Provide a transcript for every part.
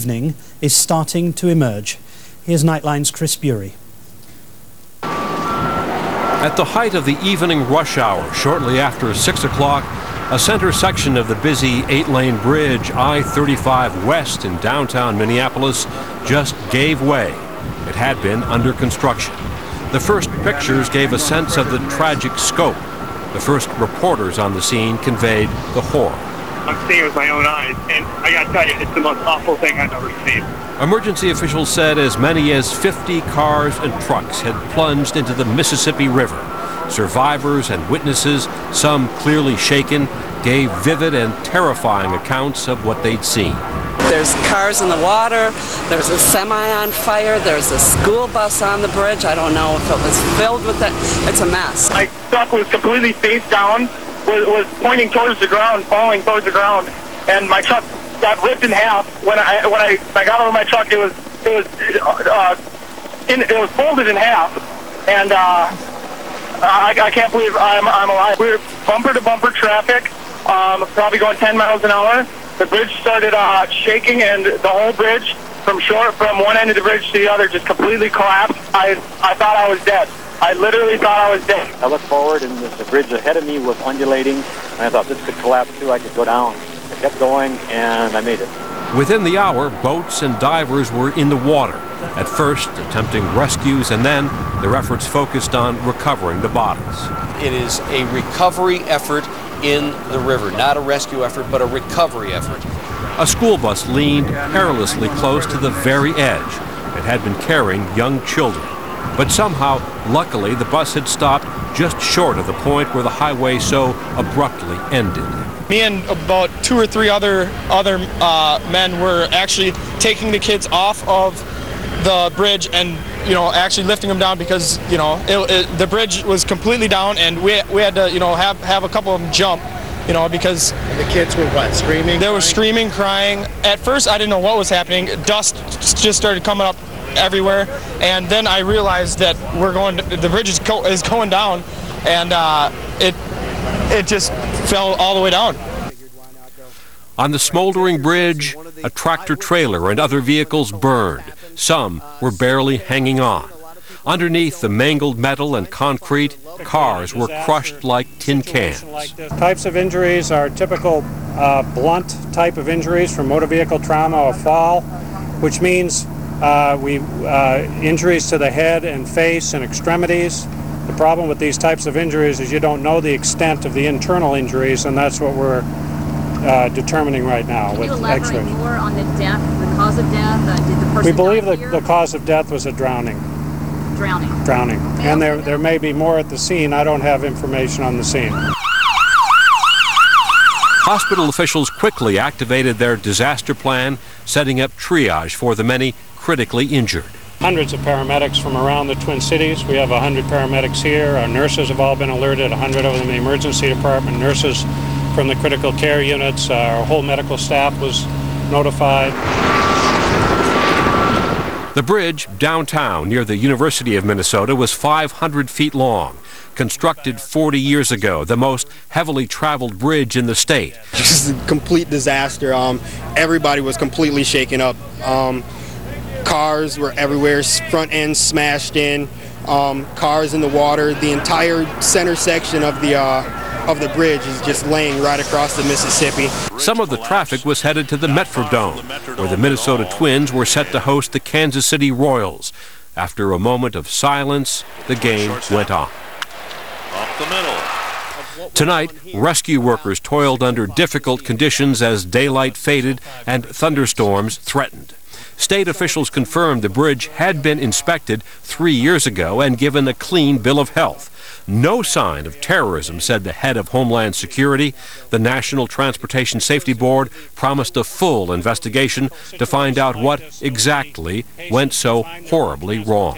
evening is starting to emerge. Here's Nightline's Chris Bury. At the height of the evening rush hour, shortly after 6 o'clock, a center section of the busy 8-lane bridge I-35 West in downtown Minneapolis just gave way. It had been under construction. The first pictures gave a sense of the tragic scope. The first reporters on the scene conveyed the horror. I'm seeing it with my own eyes, and I gotta tell you, it's the most awful thing I've ever seen. Emergency officials said as many as 50 cars and trucks had plunged into the Mississippi River. Survivors and witnesses, some clearly shaken, gave vivid and terrifying accounts of what they'd seen. There's cars in the water, there's a semi on fire, there's a school bus on the bridge. I don't know if it was filled with it. It's a mess. My truck was completely face down, was pointing towards the ground, falling towards the ground, and my truck got ripped in half. When I got over my truck, it was folded in half, and I can't believe I'm alive. We were bumper to bumper traffic, probably going 10 miles an hour. The bridge started shaking, and the whole bridge from one end of the bridge to the other just completely collapsed. I thought I was dead. I literally thought I was dead. I looked forward, and the bridge ahead of me was undulating, and I thought this could collapse too. I could go down. I kept going, and I made it. Within the hour, boats and divers were in the water, at first attempting rescues, and then their efforts focused on recovering the bodies. It is a recovery effort in the river, not a rescue effort, but a recovery effort. A school bus leaned perilously close to the very edge. It had been carrying young children. But somehow, luckily, the bus had stopped just short of the point where the highway so abruptly ended. Me and about 2 or 3 other men were actually taking the kids off of the bridge and, actually lifting them down because, the bridge was completely down, and we had to, have a couple of them jump, because... And the kids were what, screaming? They were screaming, crying. At first, I didn't know what was happening. Dust just started coming up everywhere, and then I realized that the bridge is going down, and it just fell all the way down. On the smoldering bridge, a tractor trailer and other vehicles burned. Some were barely hanging on. Underneath the mangled metal and concrete, cars were crushed like tin cans. Types of injuries are typical blunt type of injuries from motor vehicle trauma or fall, which means injuries to the head and face and extremities. The problem with these types of injuries is you don't know the extent of the internal injuries, and that's what we're determining right now with X-rays. Can you elaborate more on the death, the cause of death? Did the person We believe die that the cause of death was a drowning. Drowning. And there may be more at the scene. I don't have information on the scene. Hospital officials quickly activated their disaster plan, setting up triage for the many critically injured. Hundreds of paramedics from around the Twin Cities. We have 100 paramedics here. Our nurses have all been alerted, 100 of them in the emergency department, nurses from the critical care units. Our whole medical staff was notified. The bridge downtown near the University of Minnesota was 500 feet long. Constructed 40 years ago, the most heavily traveled bridge in the state. This is a complete disaster. Everybody was completely shaken up. Cars were everywhere, front ends smashed in, cars in the water. The entire center section of the bridge is just laying right across the Mississippi. Some of the traffic was headed to the Metrodome, where the Minnesota Twins were set to host the Kansas City Royals. After a moment of silence, the game went on. Tonight, rescue workers toiled under difficult conditions as daylight faded and thunderstorms threatened. State officials confirmed the bridge had been inspected 3 years ago and given a clean bill of health. No sign of terrorism, said the head of Homeland Security. The National Transportation Safety Board promised a full investigation to find out what exactly went so horribly wrong.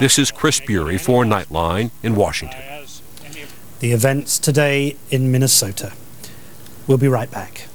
This is Chris Bury for Nightline in Washington. The events today in Minnesota. We'll be right back.